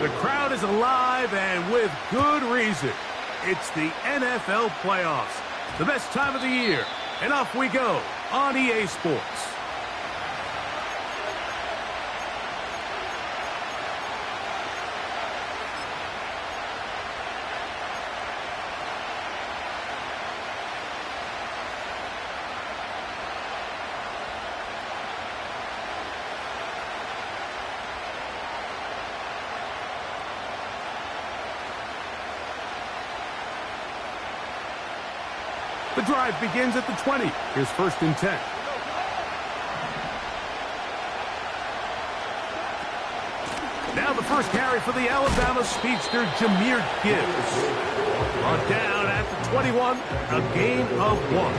The crowd is alive, and with good reason. It's the NFL playoffs, the best time of the year, and off we go on EA Sports. The drive begins at the 20. Here's 1st and 10. Now the first carry for the Alabama speedster, Jahmyr Gibbs. On down at the 21, a gain of 1.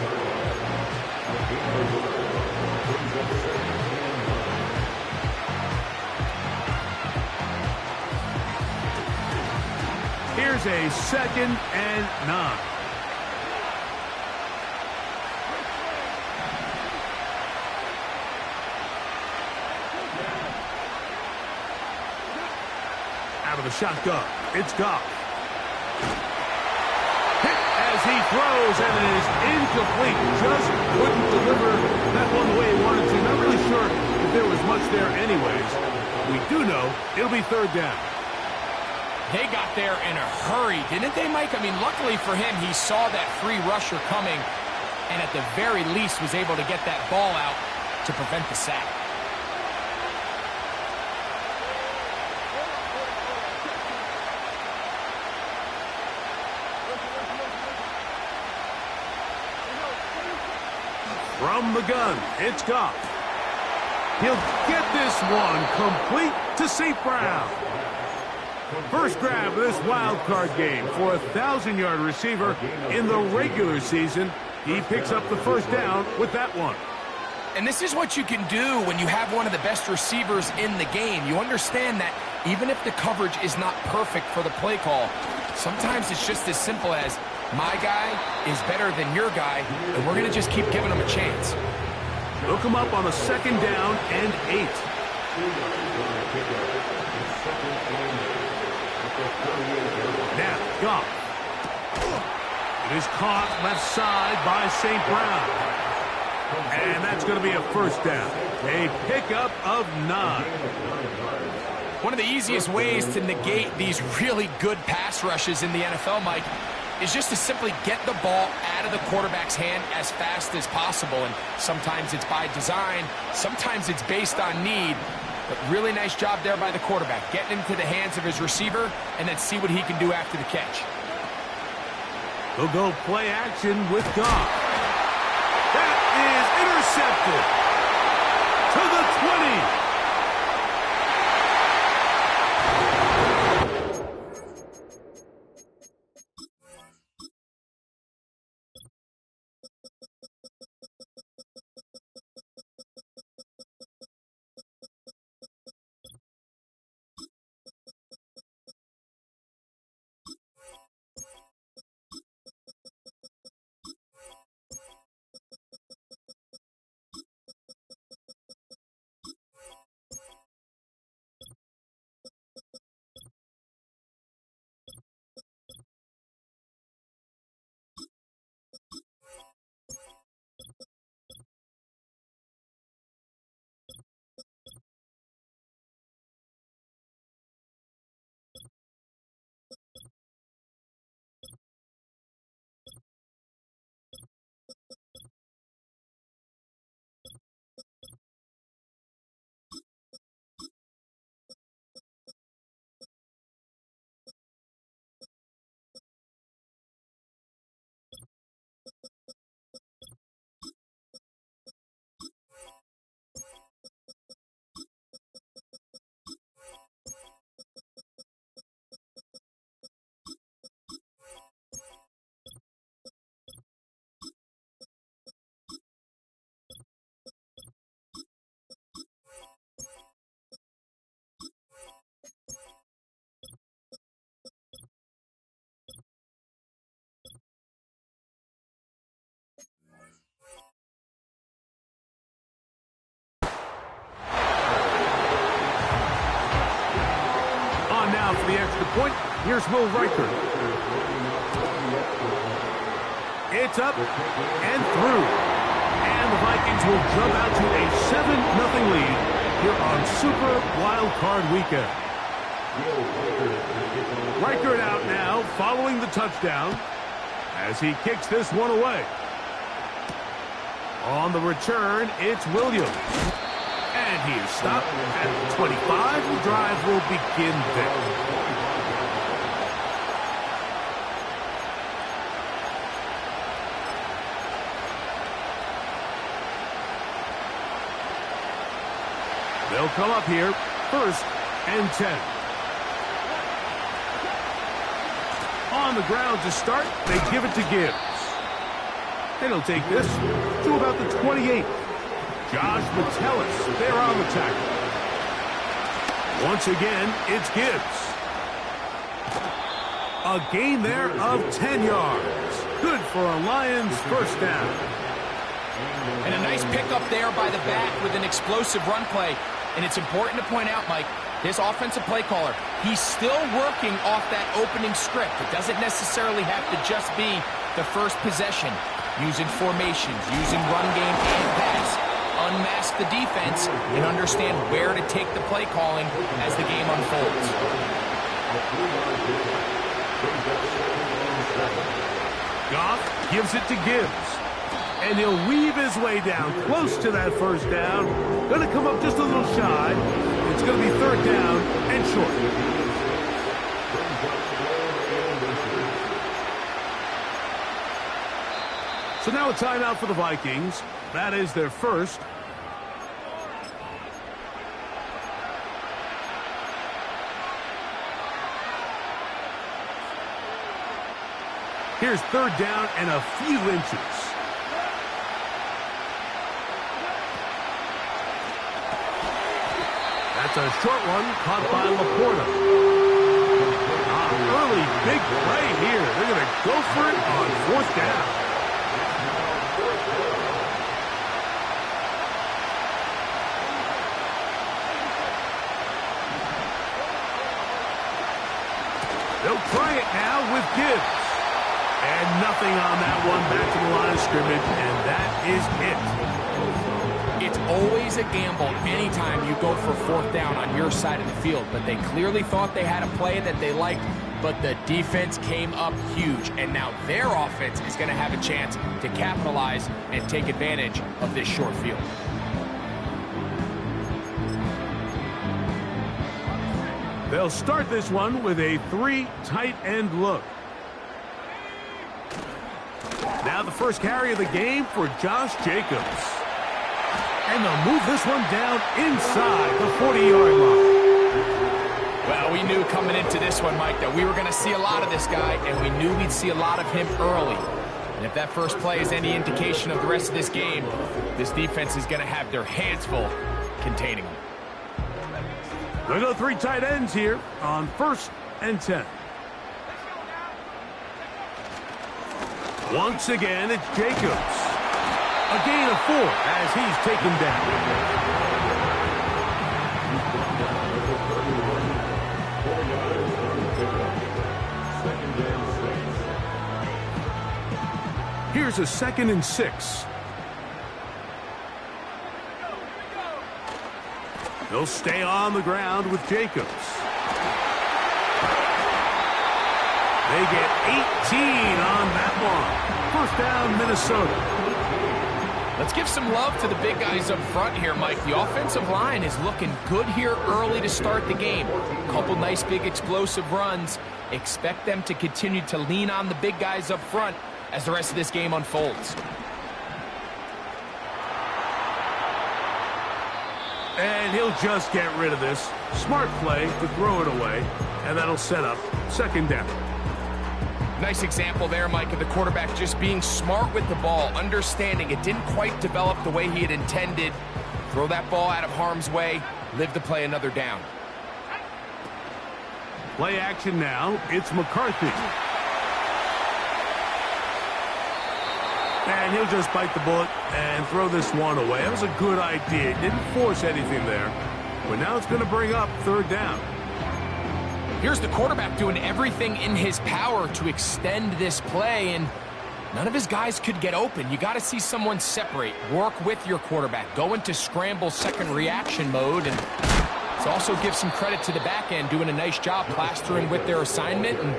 Here's a 2nd and 9. Out of the shotgun, it's Goff. Hit as he throws, and it is incomplete. Just couldn't deliver that one the way he wanted to. Not really sure if there was much there anyways. We do know it'll be 3rd down. They got there in a hurry, didn't they, Mike? I mean, luckily for him, he saw that free rusher coming, and at the very least was able to get that ball out to prevent the sack. From the gun, it's Goff. He'll get this one complete to St. Brown. First grab of this wild card game for a 1,000-yard receiver in the regular season. He picks up the 1st down with that one. And this is what you can do when you have one of the best receivers in the game. You understand that even if the coverage is not perfect for the play call, sometimes it's just as simple as, my guy is better than your guy, and we're going to just keep giving him a chance. Look him up on a 2nd down and 8. Now, Goff. It is caught left side by St. Brown. And that's going to be a 1st down. A pickup of 9. One of the easiest ways to negate these really good pass rushes in the NFL, Mike, is just to simply get the ball out of the quarterback's hand as fast as possible. And sometimes it's by design, sometimes it's based on need. But really nice job there by the quarterback, getting into the hands of his receiver and then see what he can do after the catch. They'll go play action with Goff. That is intercepted to the 20. to the point. Here's Will Riker. It's up and through. And the Vikings will jump out to a 7-0 lead here on Super Wild Card Weekend. Riker out now following the touchdown as he kicks this one away. On the return, it's Williams. And he is stopped at the 25. The drive will begin there. They'll come up here, 1st and 10. On the ground to start, they give it to Gibbs. And he'll take this to about the 28. Josh Metellus there on the tackle. Once again, it's Gibbs. A gain there of 10 yards. Good for a Lions 1st down. And a nice pickup there by the back with an explosive run play. And it's important to point out, Mike, this offensive play caller, he's still working off that opening script. It doesn't necessarily have to just be the first possession. Using formations, using run game and pass. Unmask the defense and understand where to take the play calling as the game unfolds. Goff gives it to Gibbs. And he'll weave his way down close to that 1st down. Going to come up just a little shy. It's going to be 3rd down and short. So now a timeout for the Vikings. That is their 1st. Here's 3rd down and a few inches. That's a short one caught by Laporta. Early big play here. They're going to go for it on 4th down. They'll try it now with Gibbs. And nothing on that one, back to the line of scrimmage, and that is it. It's always a gamble anytime you go for 4th down on your side of the field, but they clearly thought they had a play that they liked, but the defense came up huge, and now their offense is going to have a chance to capitalize and take advantage of this short field. They'll start this one with a 3 tight end look. Now the first carry of the game for Josh Jacobs. And they'll move this one down inside the 40-yard line. Well, we knew coming into this one, Mike, that we were going to see a lot of this guy, and we knew we'd see a lot of him early. And if that first play is any indication of the rest of this game, this defense is going to have their hands full containing him. They'll go 3 tight ends here on 1st and 10. Once again, it's Jacobs. A gain of 4 as he's taken down. Here's a 2nd and 6. They'll stay on the ground with Jacobs. They get 18 on that one. 1st down, Minnesota. Let's give some love to the big guys up front here, Mike. The offensive line is looking good here early to start the game. A couple nice big explosive runs. Expect them to continue to lean on the big guys up front as the rest of this game unfolds. And he'll just get rid of this. Smart play to throw it away, and that'll set up 2nd down. Nice example there, Mike, of the quarterback just being smart with the ball, understanding it didn't quite develop the way he had intended. Throw that ball out of harm's way, live to play another down. Play action now. It's McCarthy. And he'll just bite the bullet and throw this one away. That was a good idea. Didn't force anything there. But now it's going to bring up 3rd down. Here's the quarterback doing everything in his power to extend this play, and none of his guys could get open. You got to see someone separate, work with your quarterback, go into scramble second reaction mode, and let's also give some credit to the back end doing a nice job plastering with their assignment, and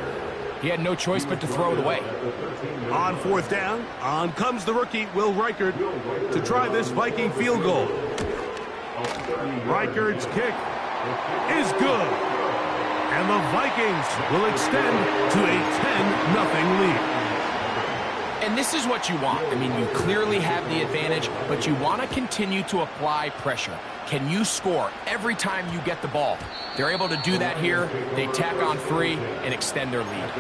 he had no choice but to throw it away. On fourth down, on comes the rookie, Will Reichert, to try this Viking field goal. Reichert's kick is good, and the Vikings will extend to a 10-0 lead. And this is what you want. I mean, you clearly have the advantage, but you want to continue to apply pressure. Can you score every time you get the ball? They're able to do that here. They tack on 3 and extend their lead.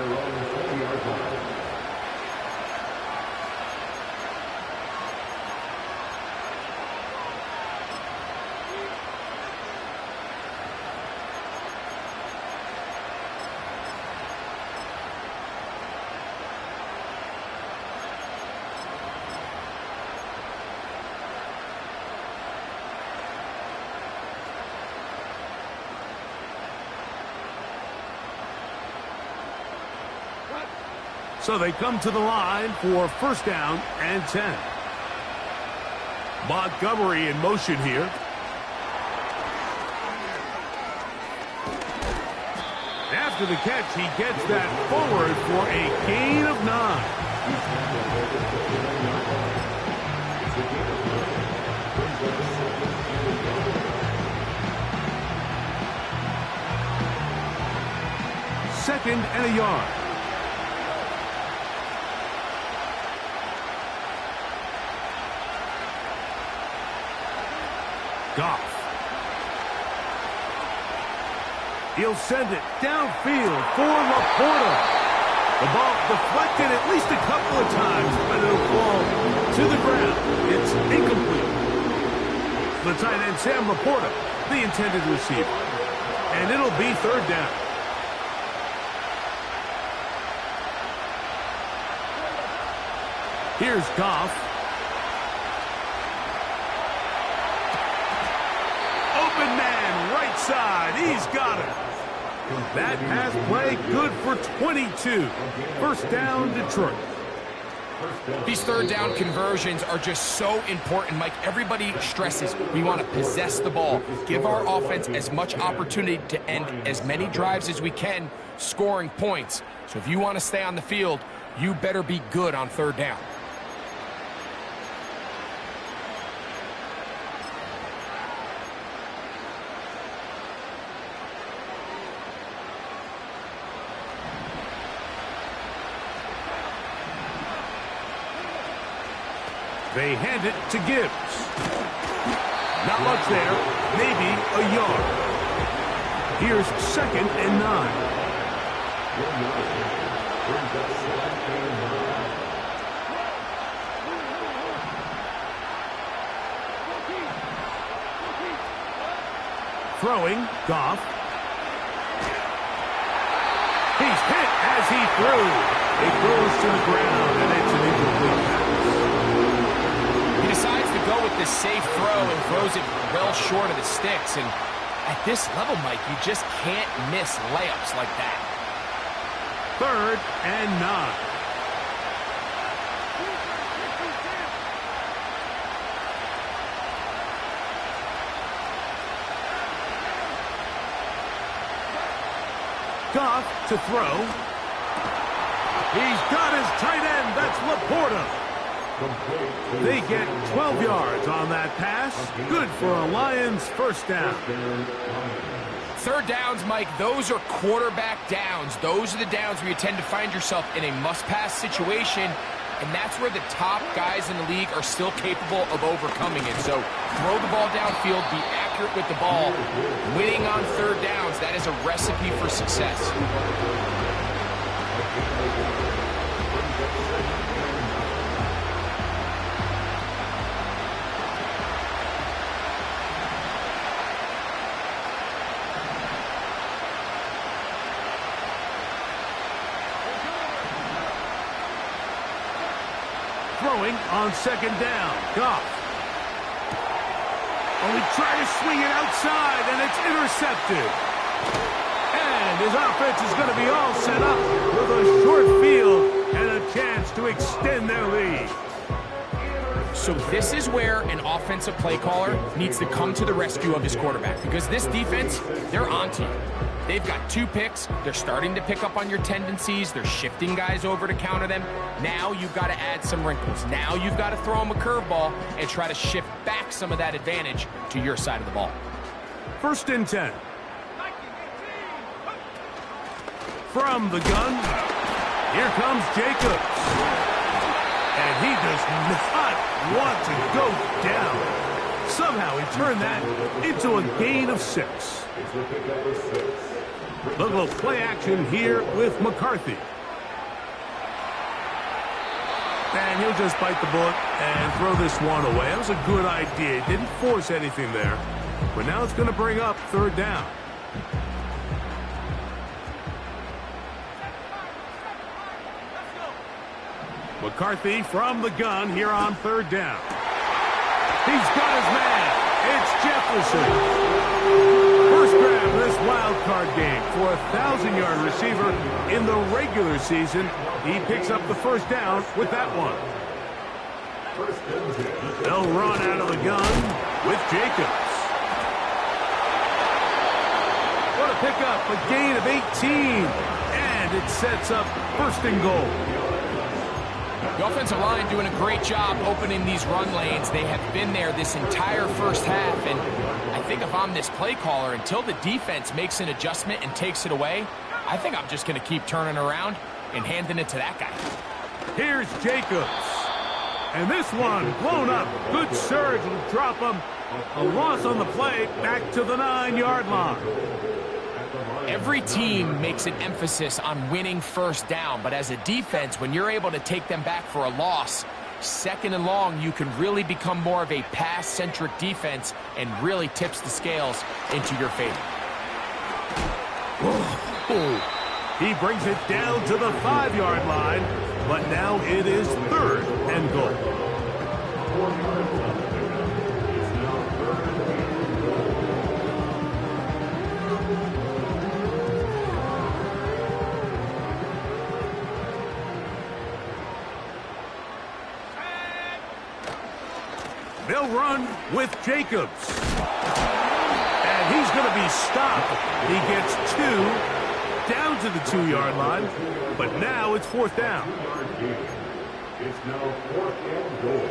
So they come to the line for first down and 10. Montgomery in motion here. After the catch, he gets that forward for a gain of 9. Second and a yard. Goff. He'll send it downfield for Laporta. The ball deflected at least a couple of times, but it'll fall to the ground. It's incomplete. The tight end, Sam Laporta, the intended receiver. And it'll be third down. Here's Goff. Open man, right side. He's got it. That pass play good for 22. First down, Detroit. These third down conversions are just so important, Mike. Everybody stresses we want to possess the ball, give our offense as much opportunity to end as many drives as we can, scoring points. So if you want to stay on the field, you better be good on third down. They hand it to Gibbs. Not much there. Maybe a yard. Here's second and 9. Throwing, Goff. He's hit as he threw. It goes to the ground, and it's an incomplete pass. He decides to go with this safe throw and throws it well short of the sticks. And at this level, Mike, you just can't miss layups like that. Third and 9. Goff to throw. He's got his tight end. That's Laporta. They get 12 yards on that pass. Good for a Lions first down. Third downs, Mike, those are quarterback downs. Those are the downs where you tend to find yourself in a must-pass situation, and that's where the top guys in the league are still capable of overcoming it. So throw the ball downfield, be accurate with the ball. Winning on third downs, that is a recipe for success. Throwing on second down. Goff. Oh, he tried to swing it outside, and it's intercepted. And And his offense is going to be all set up with a short field and a chance to extend their lead. So this is where an offensive play caller needs to come to the rescue of his quarterback, because this defense, they're onto you. They've got 2 picks. They're starting to pick up on your tendencies. They're shifting guys over to counter them. Now you've got to add some wrinkles. Now you've got to throw them a curveball and try to shift back some of that advantage to your side of the ball. 1st and 10. From the gun, here comes Jacobs. And he does not want to go down. Somehow he turned that into a gain of 6. Look at the play action here with McCarthy. And he'll just bite the bullet and throw this one away. That was a good idea. He didn't force anything there. But now it's going to bring up 3rd down. McCarthy from the gun here on 3rd down. He's got his man. It's Jefferson. First grab of this wild card game for a 1,000-yard receiver in the regular season. He picks up the 1st down with that one. They'll run out of the gun with Jacobs. What a pickup, a gain of 18. And it sets up 1st and goal. The offensive line doing a great job opening these run lanes. They have been there this entire first half, and I think if I'm this play caller, until the defense makes an adjustment and takes it away, I think I'm just going to keep turning around and handing it to that guy. Here's Jacobs. And this one blown up. Good surge will drop him. A loss on the play back to the 9-yard line. Every team makes an emphasis on winning 1st down, but as a defense, when you're able to take them back for a loss, 2nd and long, you can really become more of a pass-centric defense and really tips the scales into your favor. He brings it down to the 5-yard line, but now it is 3rd and goal. They'll run with Jacobs. And he's going to be stopped. He gets 2 down to the 2-yard line, but now it's 4th down. It's now 4th and goal.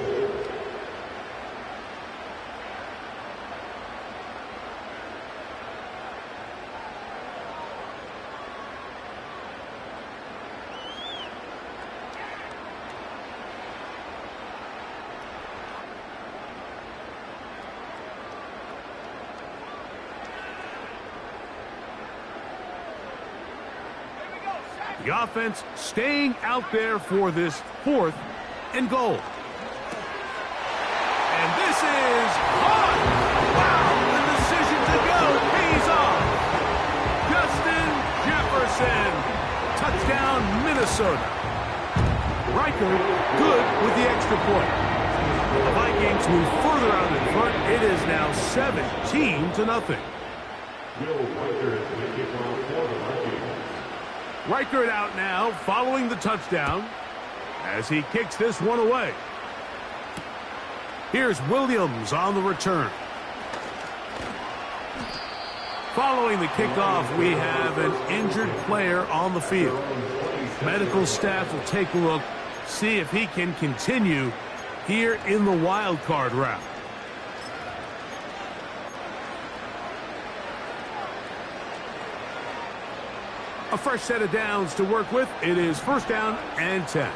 The offense staying out there for this 4th and goal. And this is on. Wow, the decision to go pays off. Justin Jefferson. Touchdown, Minnesota. Riker good with the extra point. The Vikings move further out in front. It is now 17-0. Bill Riker is going to kick off for the Vikings. Riker it out now, following the touchdown, as he kicks this one away. Here's Williams on the return. Following the kickoff, we have an injured player on the field. Medical staff will take a look, see if he can continue here in the wild card round. A fresh set of downs to work with. It is 1st down and 10.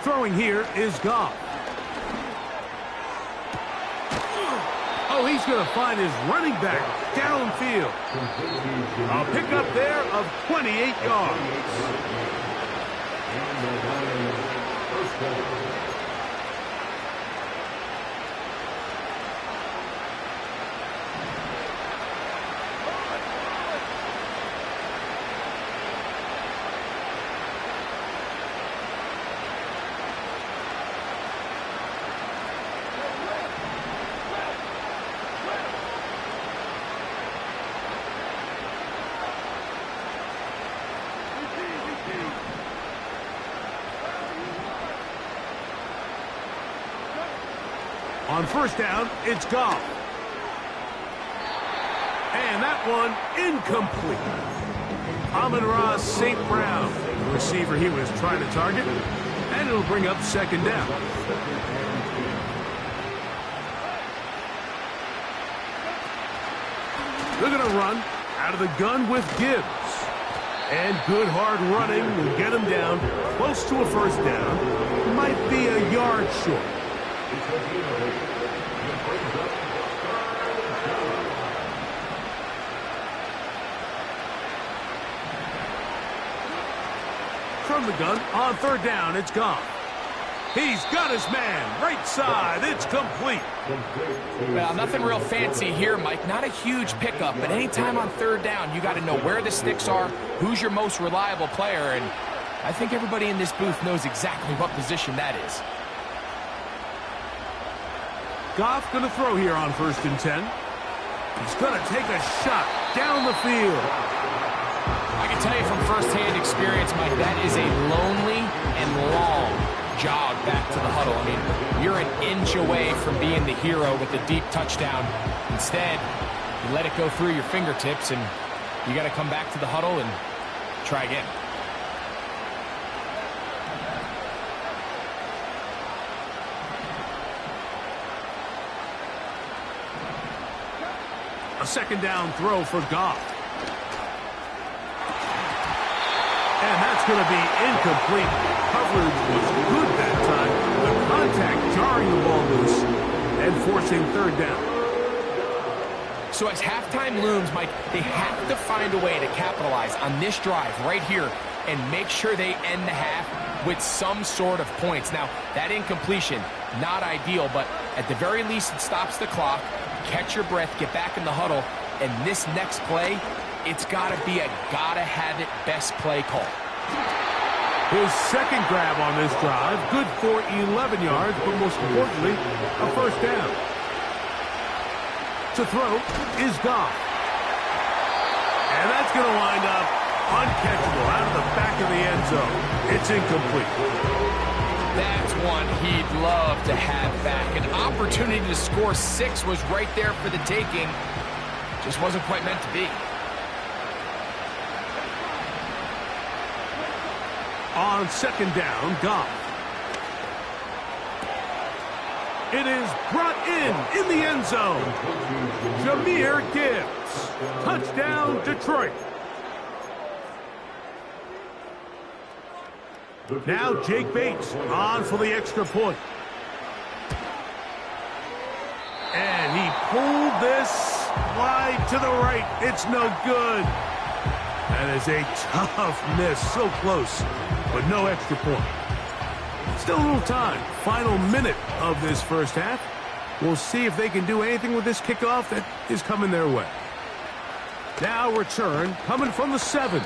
Throwing here is Goff. Oh, he's going to find his running back downfield. A pickup there of 28 yards. On first down, it's Goff. And that one incomplete. Amon-Ra St. Brown, the receiver he was trying to target. And it'll bring up second down. They're going to run out of the gun with Gibbs. And good hard running will get him down close to a first down. Might be a yard short. From the gun, on third down, it's gone. He's got his man, right side, it's complete. Well, nothing real fancy here, Mike. Not a huge pickup, but anytime on third down, you got to know where the sticks are, who's your most reliable player, and I think everybody in this booth knows exactly what position that is. Goff going to throw here on 1st and 10. He's going to take a shot down the field. I can tell you from firsthand experience, Mike, that is a lonely and long jog back to the huddle. I mean, you're an inch away from being the hero with a deep touchdown. Instead, you let it go through your fingertips, and you got to come back to the huddle and try again. A second down throw for Goff. And that's going to be incomplete. Coverage was good that time. The contact jarring the ball loose and forcing third down. So as halftime looms, Mike, they have to find a way to capitalize on this drive right here and make sure they end the half with some sort of points. Now, that incompletion, not ideal, but at the very least it stops the clock. Catch your breath, get back in the huddle, and this next play, it's got to be a gotta-have-it best play call. His second grab on this drive, good for 11 yards, but most importantly, a first down. To throw is Goff. And that's going to wind up uncatchable out of the back of the end zone. It's incomplete. That's one he'd love to have back. An opportunity to score 6 was right there for the taking. Just wasn't quite meant to be. On second down, Goff. It is brought in the end zone. Jahmyr Gibbs. Touchdown, Detroit. Now Jake Bates on for the extra point. And he pulled this wide to the right. It's no good. That is a tough miss. So close, but no extra point. Still a little time. Final minute of this first half. We'll see if they can do anything with this kickoff that is coming their way. Now return coming from the 7.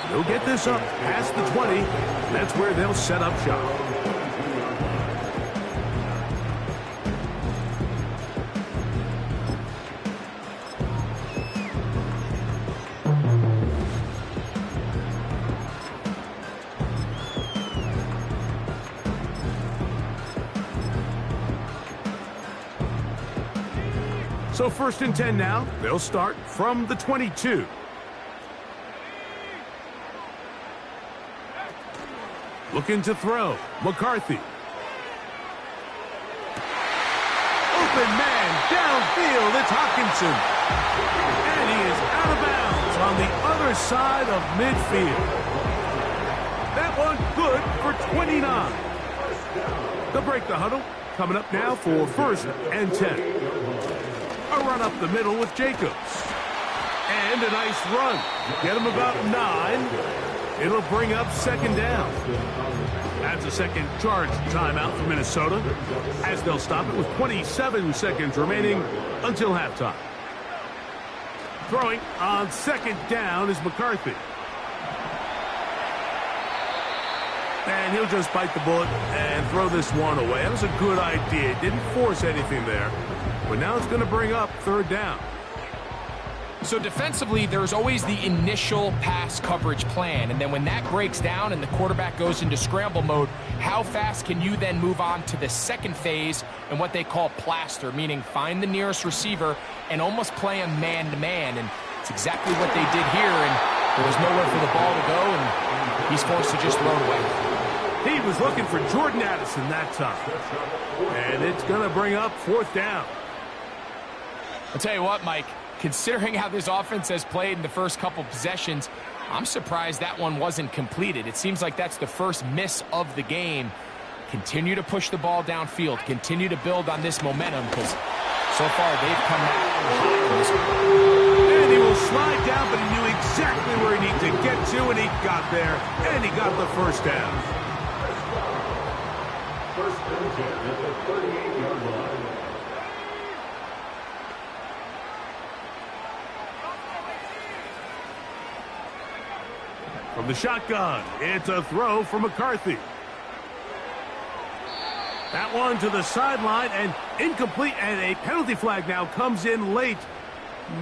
They'll get this up past the 20. That's where they'll set up shop. So 1st and 10 now. They'll start from the 22. Looking to throw. McCarthy. Open man downfield. It's Hockenson. And he is out of bounds on the other side of midfield. That one good for 29. They'll break the huddle. Coming up now for 1st and 10. A run up the middle with Jacobs. And a nice run. Get him about 9. It'll bring up second down. That's a second charge timeout for Minnesota, as they'll stop it with 27 seconds remaining until halftime. Throwing on second down is McCarthy. And he'll just bite the bullet and throw this one away. That was a good idea. Didn't force anything there. But now it's going to bring up third down. So defensively, there's always the initial pass coverage plan, and then when that breaks down and the quarterback goes into scramble mode, how fast can you then move on to the second phase and what they call plaster, meaning find the nearest receiver and almost play him man-to-man, and it's exactly what they did here, and there was nowhere for the ball to go, and he's forced to just throw it away. He was looking for Jordan Addison that time, and it's going to bring up 4th down. I'll tell you what, Mike, considering how this offense has played in the first couple possessions, I'm surprised that one wasn't completed. It seems like that's the first miss of the game. Continue to push the ball downfield. Continue to build on this momentum because so far they've come out hot in this one. And he will slide down, but he knew exactly where he needed to get to, and he got there, and he got the first down. First and 10 at the 38-yard line. From the shotgun, it's a throw for McCarthy. That one to the sideline and incomplete, and a penalty flag now comes in late.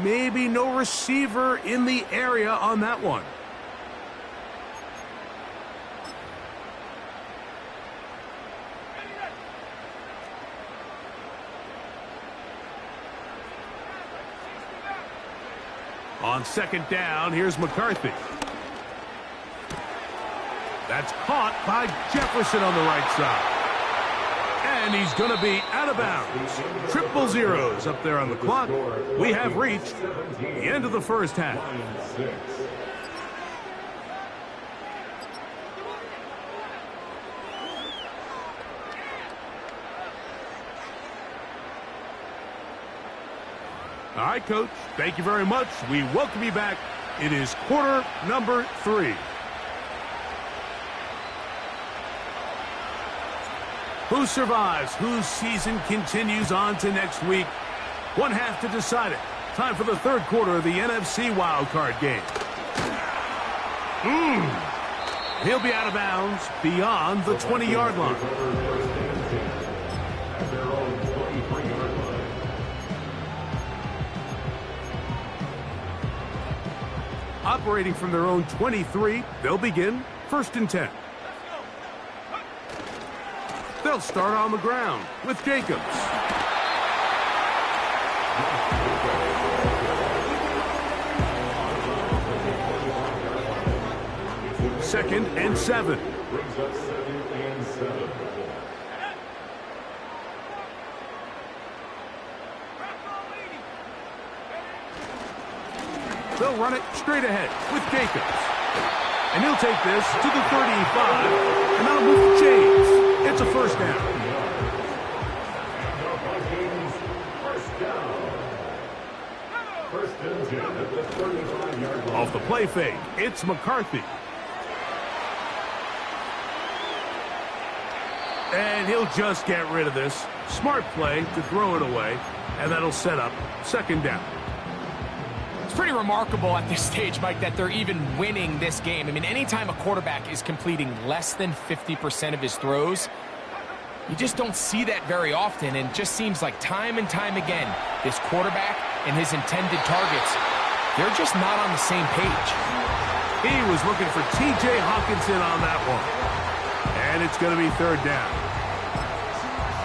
Maybe no receiver in the area on that one. On 2nd down, here's McCarthy. That's caught by Jefferson on the right side. And he's going to be out of bounds. 0-0 up there on the clock. We have reached the end of the first half. All right, Coach, thank you very much. We welcome you back. It is quarter number 3. Who survives? Whose season continues on to next week? One half to decide it. Time for the 3rd quarter of the NFC wildcard game. He'll be out of bounds beyond the 20-yard line. Operating from their own 23, they'll begin 1st and 10. They'll start on the ground with Jacobs. Second and 7. Brings up 2nd and 7. They'll run it straight ahead with Jacobs. And he'll take this to the 35, and that'll move to James. It's a 1st down. First and 10 at the 35-yard line. Off the play fake, it's McCarthy. And he'll just get rid of this. Smart play to throw it away, and that'll set up 2nd down. It's pretty remarkable at this stage, Mike, that they're even winning this game. I mean, anytime a quarterback is completing less than 50% of his throws, you just don't see that very often, and it just seems like time and time again, this quarterback and his intended targets, they're just not on the same page. He was looking for T.J. Hawkinson on that one. And it's going to be 3rd down.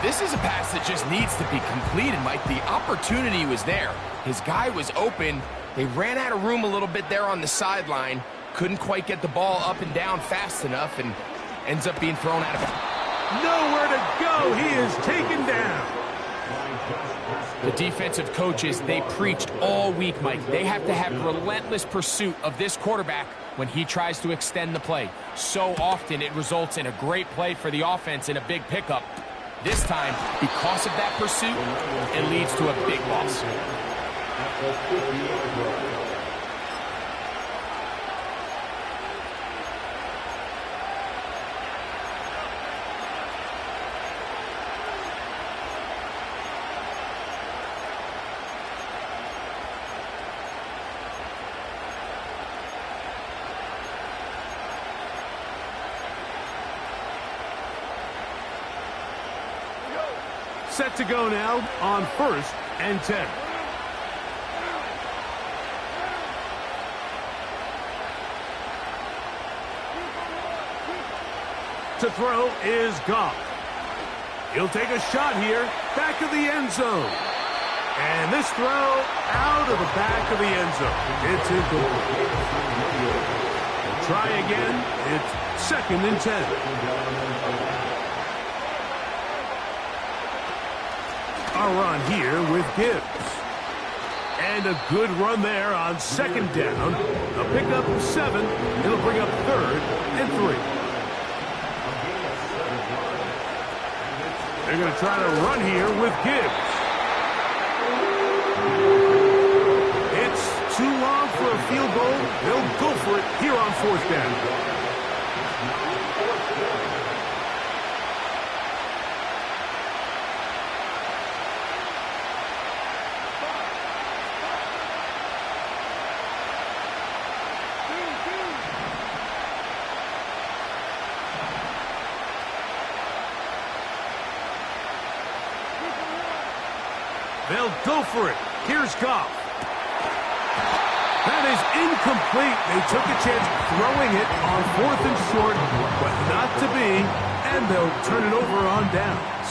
This is a pass that just needs to be completed, Mike. The opportunity was there. His guy was open. They ran out of room a little bit there on the sideline. Couldn't quite get the ball up and down fast enough, and ends up being thrown out of bounds. Nowhere to go. He is taken down. The defensive coaches, they preached all week, Mike. They have to have relentless pursuit of this quarterback when he tries to extend the play. So often it results in a great play for the offense and a big pickup. This time, because of that pursuit, it leads to a big loss. Set to go now on 1st and 10. To throw is Goff. He'll take a shot here, back of the end zone. And this throw out of the back of the end zone. It's incomplete. We'll try again. It's 2nd and 10. A run here with Gibbs. And a good run there on 2nd down. A pickup of 7. It'll bring up 3rd and 3. They're going to try to run here with Gibbs. It's too long for a field goal. They'll go for it here on 4th down. They'll go for it. Here's Goff. That is incomplete. They took a chance throwing it on 4th and short, but not to be, and they'll turn it over on downs.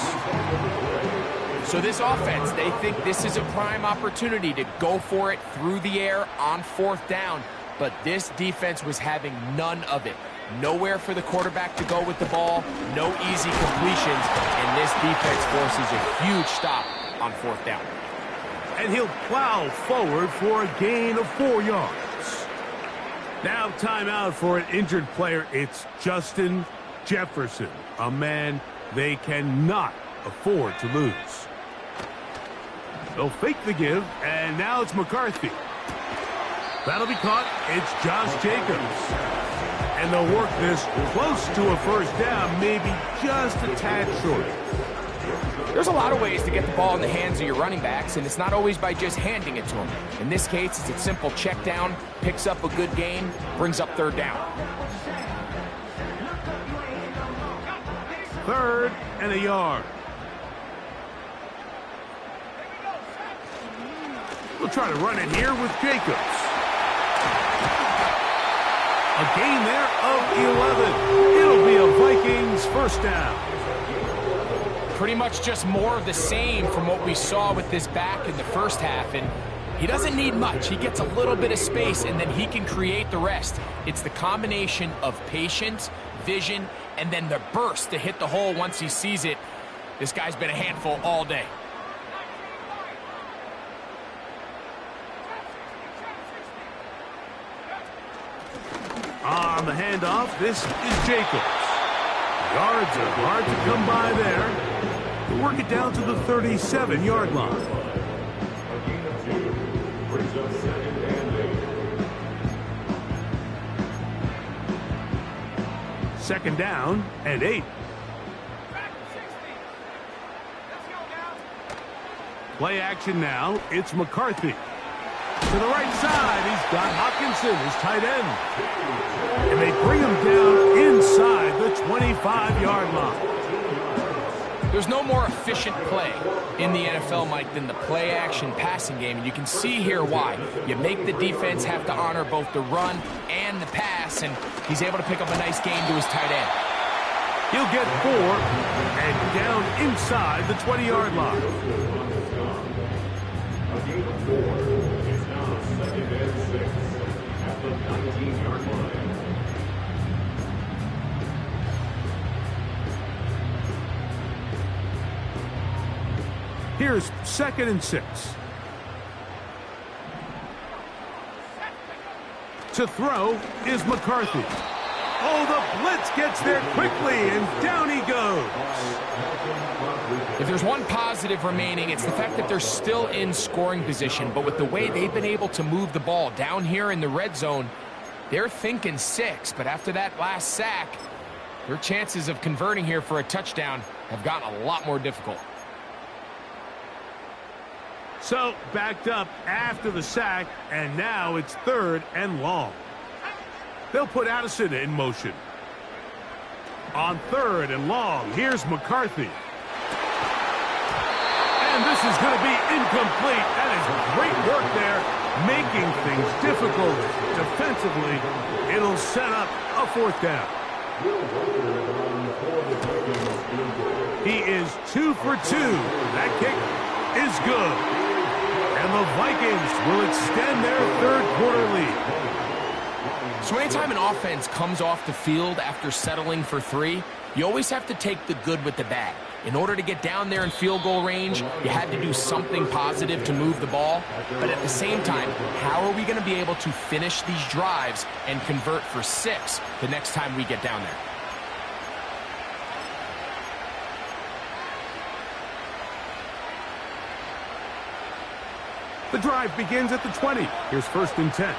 So this offense, they think this is a prime opportunity to go for it through the air on 4th down, but this defense was having none of it. Nowhere for the quarterback to go with the ball, no easy completions, and this defense forces a huge stop on 4th down. And he'll plow forward for a gain of 4 yards. Now timeout for an injured player. It's Justin Jefferson, a man they cannot afford to lose. They'll fake the give, and now it's McCarthy. That'll be caught. It's Josh Jacobs. And they'll work this close to a 1st down, maybe just a tad short. There's a lot of ways to get the ball in the hands of your running backs, and it's not always by just handing it to them. In this case, it's a simple check down, picks up a good gain, brings up 3rd down. 3rd and a yard. We'll try to run it here with Jacobs. A gain there of 11. It'll be a Vikings 1st down. Pretty much just more of the same from what we saw with this back in the 1st half, and he doesn't need much. He gets a little bit of space, and then he can create the rest. It's the combination of patience, vision, and then the burst to hit the hole once he sees it. This guy's been a handful all day. On the handoff, this is Jacobs. Yards are hard to come by there. We'll work it down to the 37-yard line. A gain of 2 brings up 2nd and 8. 2nd down and 8. Play action now. It's McCarthy. To the right side, he's got Hockenson, his tight end. And they bring him down inside the 25-yard line. There's no more efficient play in the NFL, Mike, than the play-action passing game. And you can see here why. You make the defense have to honor both the run and the pass, and he's able to pick up a nice gain to his tight end. He'll get 4 and down inside the 20-yard line. A gain of 4 is now 2nd and 6 at the 19-yard line. Here's 2nd and 6. To throw is McCarthy. Oh, the blitz gets there quickly, and down he goes. If there's one positive remaining, it's the fact that they're still in scoring position. But with the way they've been able to move the ball down here in the red zone, they're thinking 6. But after that last sack, their chances of converting here for a touchdown have gotten a lot more difficult. So, backed up after the sack, and now it's 3rd and long. They'll put Addison in motion. On 3rd and long, here's McCarthy. And this is going to be incomplete. That is great work there, making things difficult defensively. It'll set up a 4th down. He is 2 for 2. That kick is good. And the Vikings will extend their third-quarter lead. So anytime an offense comes off the field after settling for 3, you always have to take the good with the bad. In order to get down there in field goal range, you had to do something positive to move the ball. But at the same time, how are we going to be able to finish these drives and convert for 6 the next time we get down there? The drive begins at the 20. Here's 1st and 10.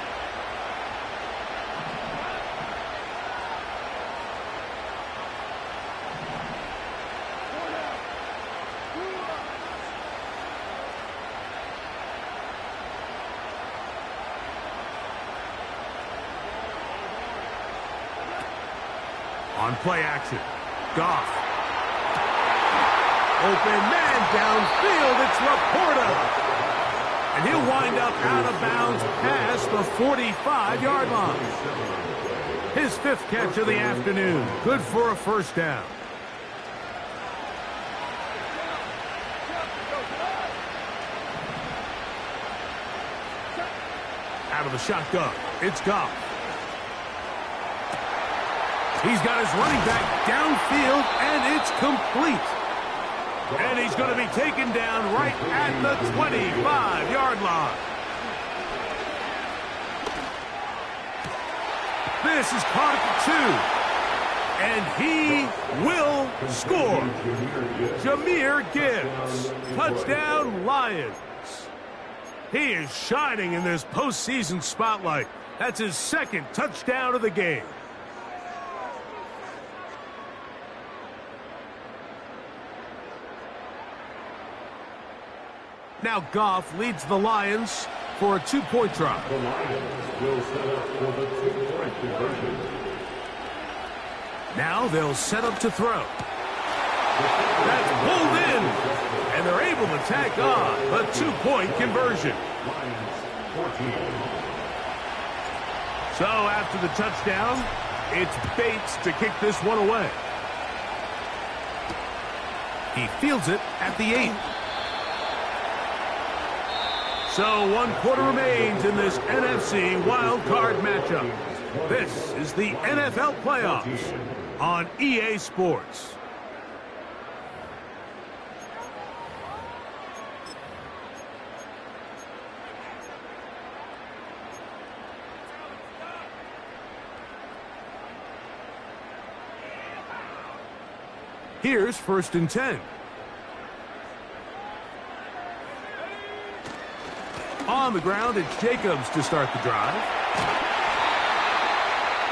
On play action, Goff. Open man downfield, it's Laporta. And he'll wind up out of bounds past the 45-yard line. His 5th catch of the afternoon. Good for a 1st down. Out of the shotgun, it's Goff. He's got his running back downfield, and it's complete. And he's going to be taken down right at the 25-yard line. This is caught at the 2. And he will score. Jahmyr Gibbs. Touchdown, Lions. He is shining in this postseason spotlight. That's his 2nd touchdown of the game. Now Goff leads the Lions for a 2-point try. The Lions will set up for the 2-point conversion. Now they'll set up to throw. That's pulled in, and they're able to tack on a 2-point conversion. Lions 14. So after the touchdown, it's Bates to kick this one away. He fields it at the 8. So 1 quarter remains in this NFC wildcard matchup. This is the NFL playoffs on EA Sports. Here's 1st and 10. On the ground, it's Jacobs to start the drive.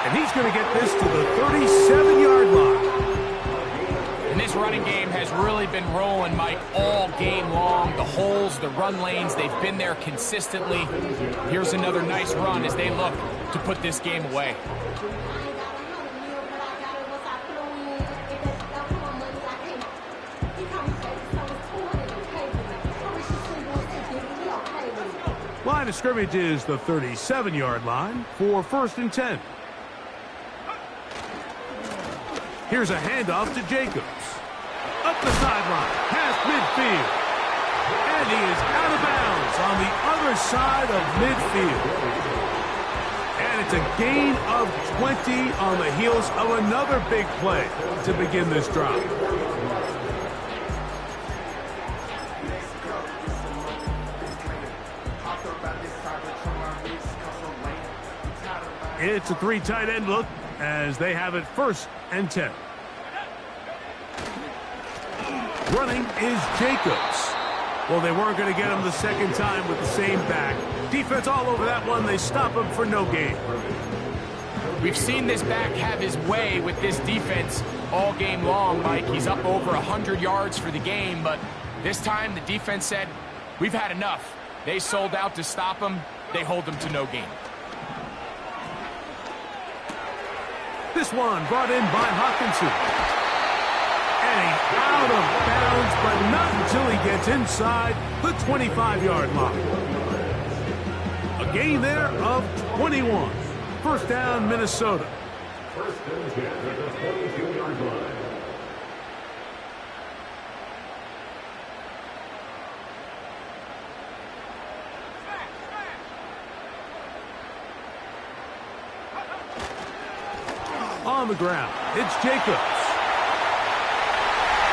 And he's going to get this to the 37-yard line. And this running game has really been rolling, Mike, all game long. The holes, the run lanes, they've been there consistently. Here's another nice run as they look to put this game away. Line of scrimmage is the 37-yard line for 1st and 10. Here's a handoff to Jacobs. Up the sideline, past midfield. And he is out of bounds on the other side of midfield. And it's a gain of 20 on the heels of another big play to begin this drive. It's a 3 tight end look as they have it 1st and 10. Running is Jacobs. Well, they weren't going to get him the 2nd time with the same back. Defense all over that one. They stop him for no gain. We've seen this back have his way with this defense all game long, Mike. He's up over 100 yards for the game, but this time the defense said, we've had enough. They sold out to stop him. They hold him to no gain. This one brought in by Hawkinson. And he's out of bounds, but not until he gets inside the 25-yard line. A gain there of 21. 1st down, Minnesota. First and 10 at the 22-yard line. On the ground, it's Jacobs.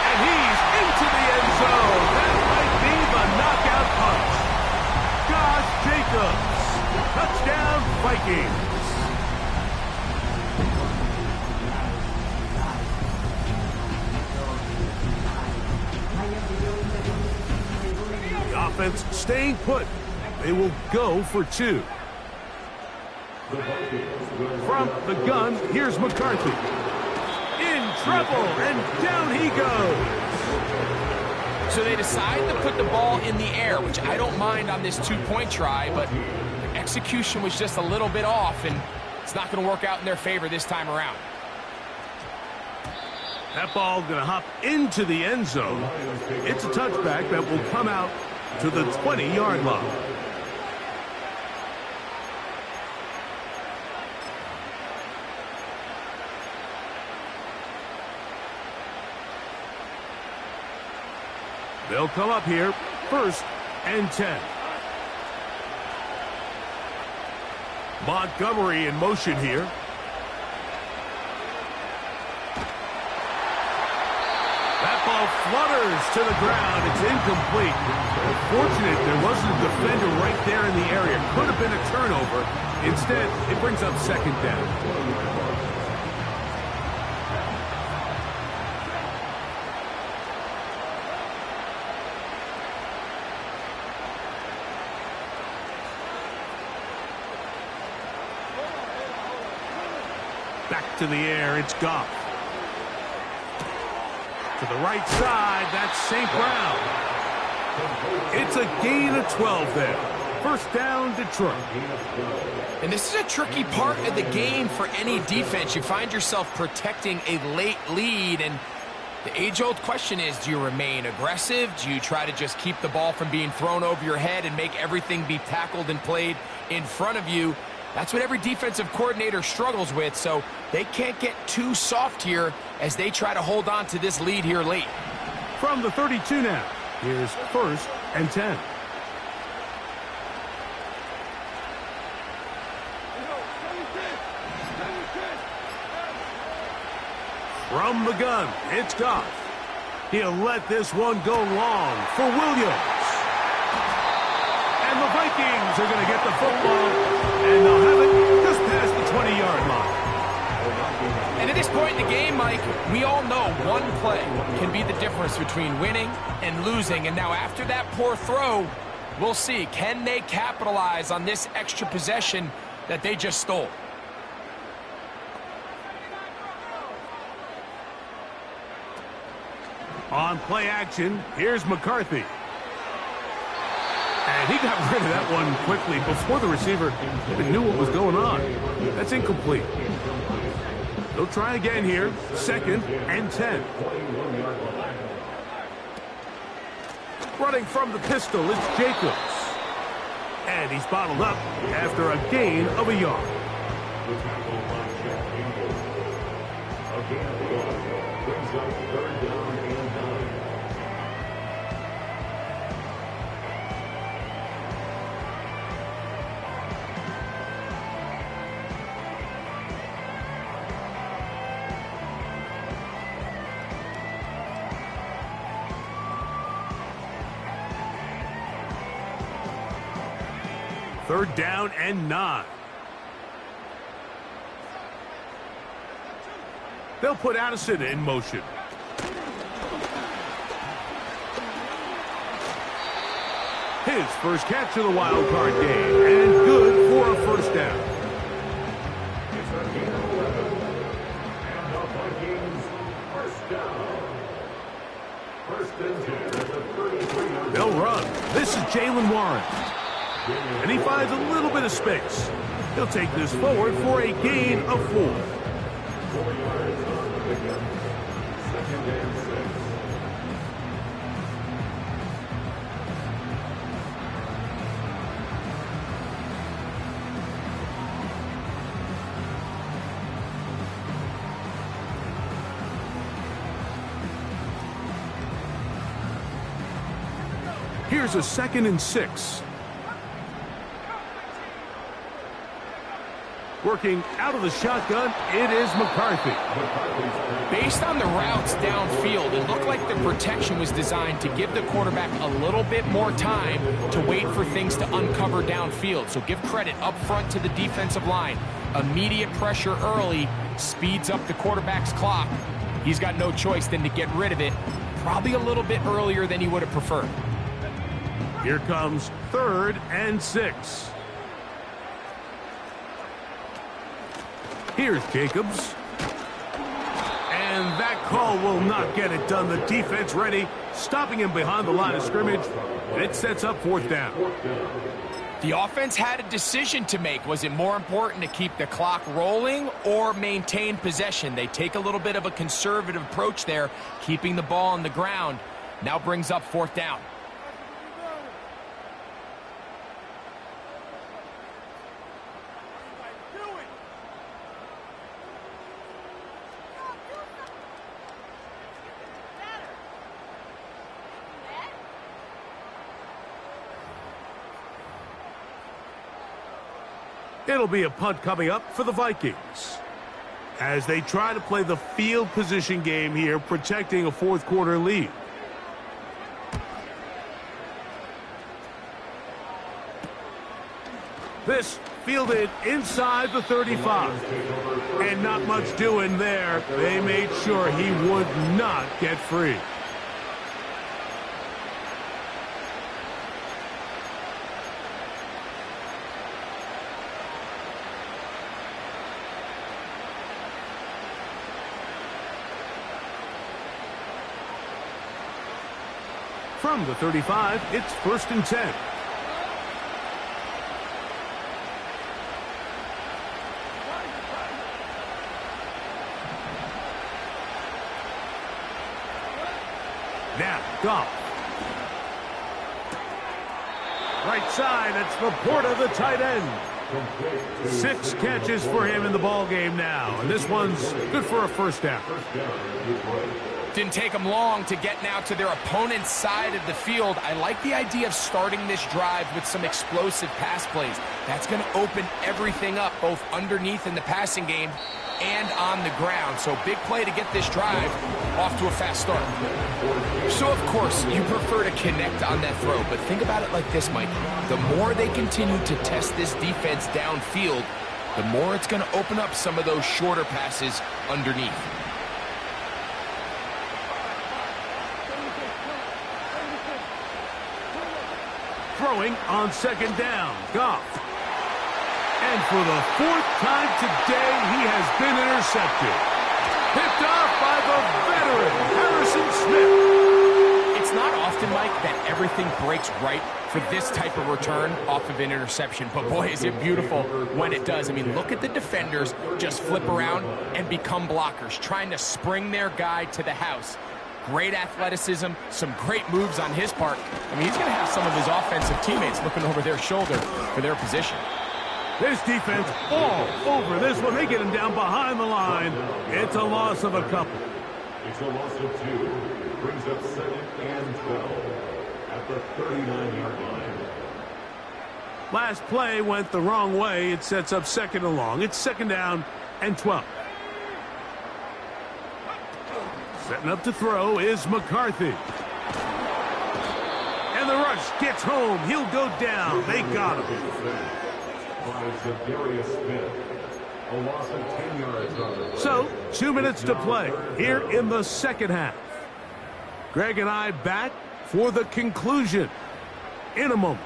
And he's into the end zone. That might be the knockout punch. Josh Jacobs. Touchdown, Vikings. The offense staying put. They will go for 2. From the gun, here's McCarthy. In trouble, and down he goes. So they decide to put the ball in the air, which I don't mind on this 2-point try, but the execution was just a little bit off, and it's not going to work out in their favor this time around. That ball going to hop into the end zone. It's a touchback that will come out to the 20-yard line. They'll come up here, 1st and 10. Montgomery in motion here. That ball flutters to the ground. It's incomplete. Fortunate there wasn't a defender right there in the area. Could have been a turnover. Instead, it brings up 2nd down. Back to the air, it's Goff. To the right side, that's St. Brown. It's a gain of 12 there. 1st down, Detroit. And this is a tricky part of the game for any defense. You find yourself protecting a late lead, and the age-old question is, do you remain aggressive? Do you try to just keep the ball from being thrown over your head and make everything be tackled and played in front of you? That's what every defensive coordinator struggles with, so they can't get too soft here as they try to hold on to this lead here late. From the 32 now, here's 1st and 10. From the gun, it's Goff. He'll let this one go long for Williams. And the Vikings are going to get the football, and they'll have it just past the 20-yard line. And at this point in the game, Mike, we all know one play can be the difference between winning and losing. And now after that poor throw, we'll see, can they capitalize on this extra possession that they just stole? On play action, here's McCarthy. And he got rid of that one quickly before the receiver even knew what was going on. That's incomplete. They'll try again here, 2nd and 10. Running from the pistol, it's Jacobs. And he's bottled up after a gain of a yard. Brings up 3rd down and 9. Third down and 9. They'll put Addison in motion. His first catch of the wild card game, and good for a 1st down. It's a gain of 11. And the Vikings, 1st down. 1st and 10 at the 33-yard. They'll run. This is Jalen Warren. And he finds a little bit of space. He'll take this forward for a gain of 4. 4 yards on the pickup. 2nd and 6. Here's a 2nd and 6. Working out of the shotgun, it is McCarthy. Based on the routes downfield, it looked like the protection was designed to give the quarterback a little bit more time to wait for things to uncover downfield. So give credit up front to the defensive line. Immediate pressure early speeds up the quarterback's clock. He's got no choice than to get rid of it, probably a little bit earlier than he would have preferred. Here comes 3rd and 6. Here's Jacobs. And that call will not get it done. The defense ready, stopping him behind the line of scrimmage. And it sets up 4th down. The offense had a decision to make. Was it more important to keep the clock rolling or maintain possession? They take a little bit of a conservative approach there, keeping the ball on the ground. Now brings up 4th down. It'll be a punt coming up for the Vikings as they try to play the field position game here, protecting a 4th quarter lead. This fielded inside the 35. And not much doing there. They made sure he would not get free. From the 35, it's 1st and 10. Now, Goff. Right side, it's Laporta, the tight end. 6 catches for him in the ball game now, and this one's good for a 1st down. Didn't take them long to get now to their opponent's side of the field. I like the idea of starting this drive with some explosive pass plays. That's going to open everything up, both underneath in the passing game and on the ground. So big play to get this drive off to a fast start. So, of course, you prefer to connect on that throw, but think about it like this, Mike. The more they continue to test this defense downfield, the more it's going to open up some of those shorter passes underneath. Throwing on 2nd down, Goff. And for the 4th time today, he has been intercepted. Picked off by the veteran, Harrison Smith. It's not often, Mike, that everything breaks right for this type of return off of an interception. But boy, is it beautiful when it does. I mean, look at the defenders just flip around and become blockers, trying to spring their guy to the house. Great athleticism, some great moves on his part. I mean, he's going to have some of his offensive teammates looking over their shoulder for their position. This defense all over this one. They get him down behind the line. It's a loss of a couple. It's a loss of 2. Brings up 2nd and 12 at the 39-yard line. Last play went the wrong way. It sets up 2nd and long. It's 2nd down and 12. Setting up to throw is McCarthy. And the rush gets home. He'll go down. They got him. A loss of 10 yards. So, 2 minutes to play here in the 2nd half. Greg and I back for the conclusion in a moment.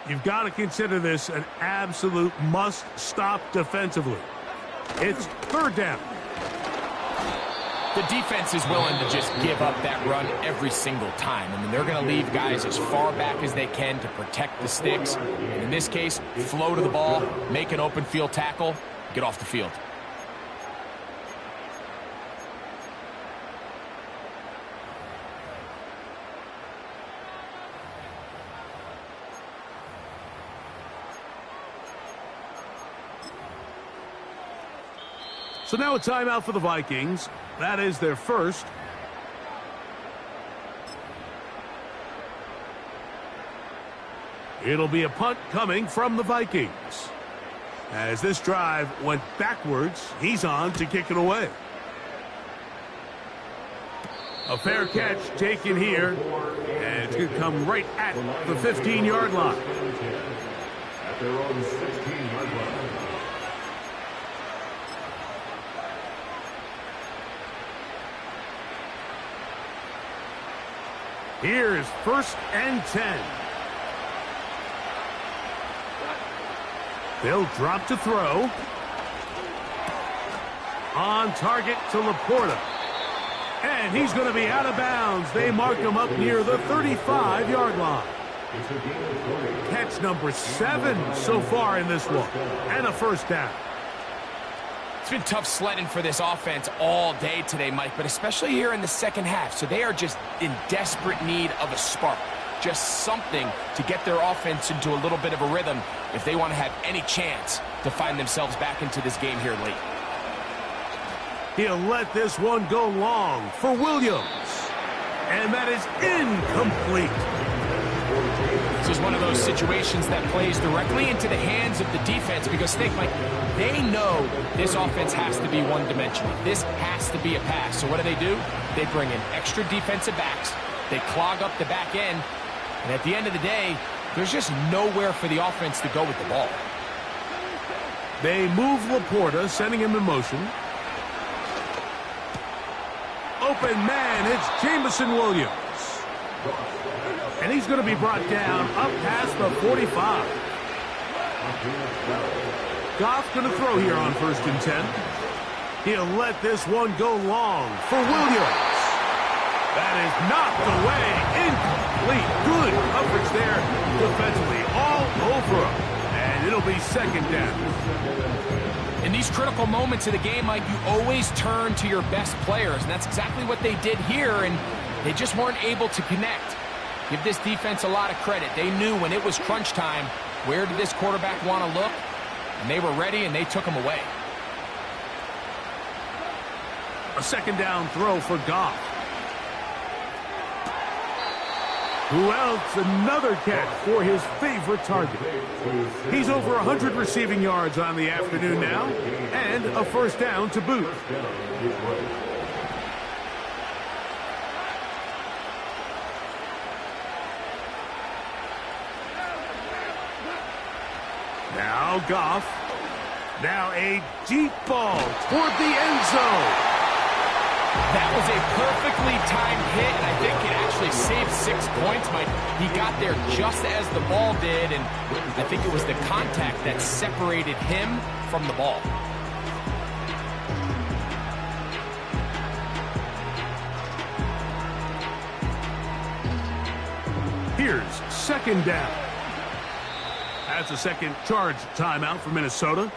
You've got to consider this an absolute must-stop defensively. It's 3rd down. The defense is willing to just give up that run every single time. I mean, they're going to leave guys as far back as they can to protect the sticks. And in this case, flow to the ball, make an open field tackle, get off the field. So now a timeout for the Vikings. That is their first. It'll be a punt coming from the Vikings. As this drive went backwards, he's on to kick it away. A fair catch taken here, and it's going to come right at the 15-yard line. At their own 16-yard line. Here's 1st and 10. They'll drop to throw. On target to Laporta. And he's going to be out of bounds. They mark him up near the 35-yard line. Catch number 7 so far in this one. And a first down. It's been tough sledding for this offense all day today, Mike, but especially here in the second half. So they are just in desperate need of a spark. Just something to get their offense into a little bit of a rhythm if they want to have any chance to find themselves back into this game here late. He'll let this one go long for Williams. And that is incomplete. This is one of those situations that plays directly into the hands of the defense because, think, Mike, they know this offense has to be one-dimensional. This has to be a pass. So what do? They bring in extra defensive backs. They clog up the back end. And at the end of the day, there's just nowhere for the offense to go with the ball. They move Laporta, sending him in motion. Open man, it's Jamison Williams. And he's going to be brought down up past the 45. Goff's going to throw here on 1st and 10. He'll let this one go long for Williams. That is knocked away. Incomplete. Good coverage there defensively. All over him. And it'll be 2nd down. In these critical moments of the game, Mike, you always turn to your best players. And that's exactly what they did here. And they just weren't able to connect. Give this defense a lot of credit. They knew when it was crunch time, where did this quarterback want to look? And they were ready, and they took him away. A 2nd down throw for Goff. Who else? Another catch for his favorite target. He's over 100 receiving yards on the afternoon now, and a 1st down to boot. Now Goff. Now a deep ball toward the end zone. That was a perfectly timed hit, and I think it actually saved 6 points, Mike. He got there just as the ball did, and I think it was the contact that separated him from the ball. Here's 2nd down. That's a second charge timeout for Minnesota.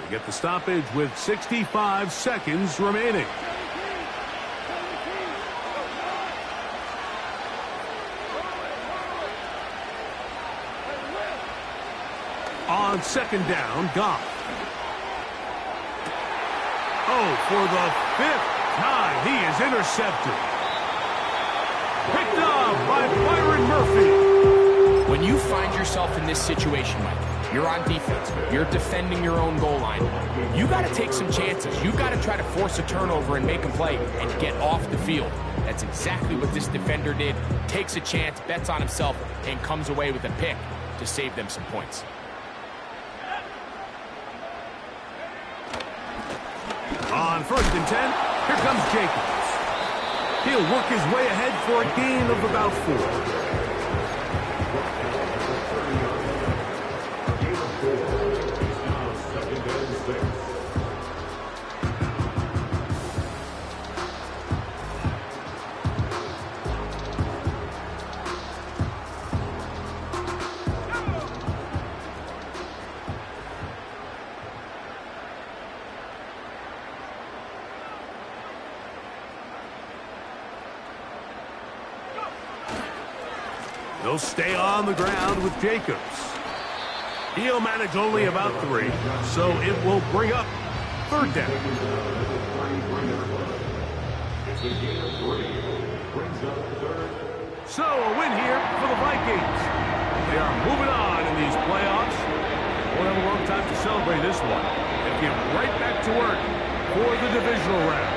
They get the stoppage with 65 seconds remaining. On 2nd down, Goff. Oh, for the 5th time, he is intercepted. Picked up by Byron Murphy. When you find yourself in this situation, Mike, you're on defense, you're defending your own goal line, you got to take some chances. You got to try to force a turnover and make a play and get off the field. That's exactly what this defender did. Takes a chance, bets on himself, and comes away with a pick to save them some points. On 1st and 10, here comes Jacobs. He'll work his way ahead for a gain of about 4. He'll stay on the ground with Jacobs. He'll manage only about 3, so it will bring up third down. It's a gain of 3. Brings up third. So, a win here for the Vikings. They are moving on in these playoffs. Won't have a long time to celebrate this one. They'll get right back to work for the divisional round.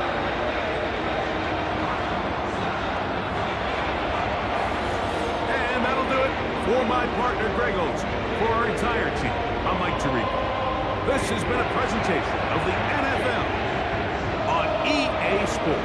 And that'll do it for my partner, Greg Olson. For our entire team, I'm Mike Tirico. This has been a presentation of the NFL on EA Sports.